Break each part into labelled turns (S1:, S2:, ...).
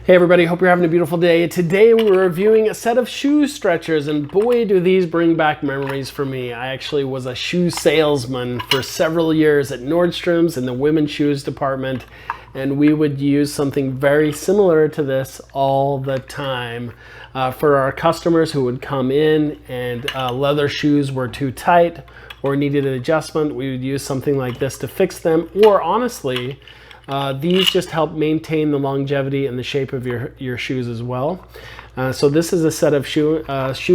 S1: Hey everybody, hope you're having a beautiful day. Today we're reviewing a set of shoe stretchers, and boy do these bring back memories for me. I actually was a shoe salesman for several years at Nordstrom's in the women's shoes department, and we would use something very similar to this all the time. For our customers who would come in and leather shoes were too tight or needed an adjustment, we would use something like this to fix them, or honestly, these just help maintain the longevity and the shape of your shoes as well. So this is a set of shoe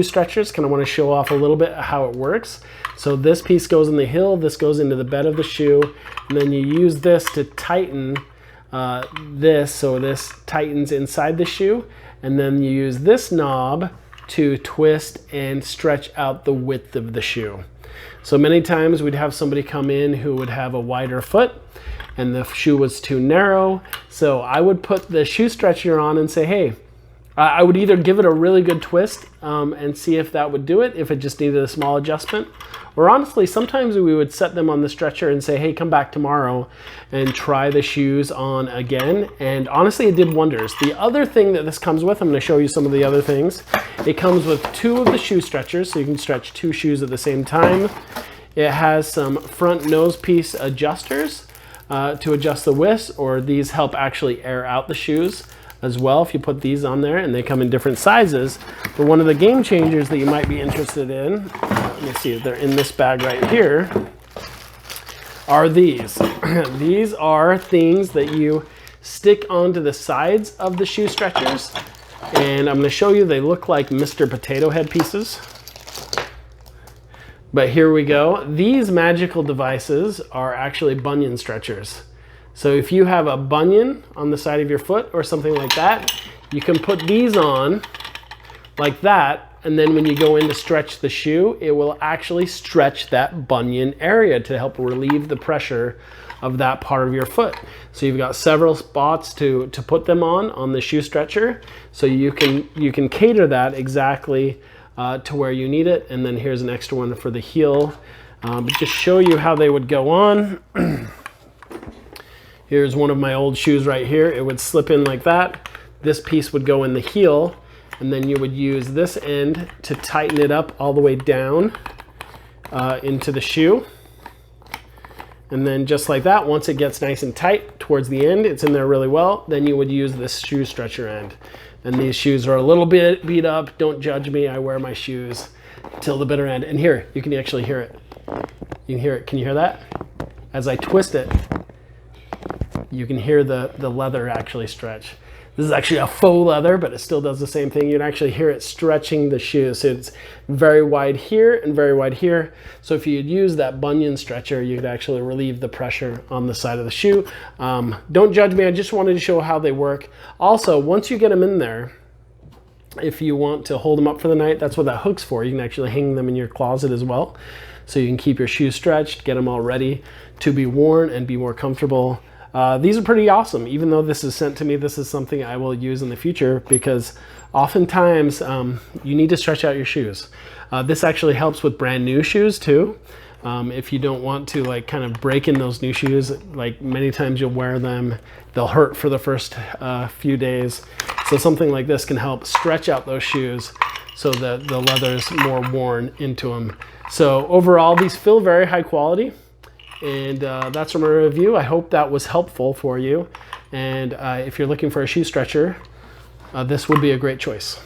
S1: stretchers. Kind of want to show off a little bit how it works. So this piece goes in the heel, this goes into the bed of the shoe, and then you use this to tighten this, so this tightens inside the shoe, and then you use this knob to twist and stretch out the width of the shoe. So many times we'd have somebody come in who would have a wider foot and the shoe was too narrow. So I would put the shoe stretcher on and say, hey, I would either give it a really good twist and see if that would do it, if it just needed a small adjustment. Or honestly, sometimes we would set them on the stretcher and say, hey, come back tomorrow and try the shoes on again. And honestly, it did wonders. The other thing that this comes with, I'm going to show you some of the other things. It comes with two of the shoe stretchers, so you can stretch two shoes at the same time. It has some front nose piece adjusters to adjust the width, or these help actually air out the shoes as well if you put these on there, and they come in different sizes. But one of the game changers that you might be interested in, let me see if they're in this bag right here, are these. These are things that you stick onto the sides of the shoe stretchers, and I'm going to show you, they look like Mr. Potato Head pieces. But here we go. These magical devices are actually bunion stretchers. So if you have a bunion on the side of your foot or something like that, you can put these on like that, and then when you go in to stretch the shoe, it will actually stretch that bunion area to help relieve the pressure of that part of your foot. So you've got several spots to put them on the shoe stretcher, so you can cater that exactly to where you need it. And then here's an extra one for the heel. But just show you how they would go on. Here's one of my old shoes right here. It would slip in like that. This piece would go in the heel, and then you would use this end to tighten it up all the way down into the shoe. And then just like that, once it gets nice and tight towards the end, it's in there really well, then you would use this shoe stretcher end. And these shoes are a little bit beat up. Don't judge me. I wear my shoes till the bitter end. And here, you can actually hear it. You can hear it. Can you hear that? As I twist it, you can hear the leather actually stretch. This is actually a faux leather, but it still does the same thing. You can actually hear it stretching the shoe. So it's very wide here and very wide here. So if you'd use that bunion stretcher, you could actually relieve the pressure on the side of the shoe. Don't judge me. I just wanted to show how they work. Also, once you get them in there, if you want to hold them up for the night, that's what that hook's for. You can actually hang them in your closet as well. So you can keep your shoes stretched, get them all ready to be worn and be more comfortable. These are pretty awesome. Even though this is sent to me, this is something I will use in the future, because oftentimes you need to stretch out your shoes. This actually helps with brand new shoes too. If you don't want to like kind of break in those new shoes, like many times you'll wear them, they'll hurt for the first few days. So something like this can help stretch out those shoes so that the leather's more worn into them. So overall, these feel very high quality. And that's from a review. I hope that was helpful for you. And if you're looking for a shoe stretcher, this would be a great choice.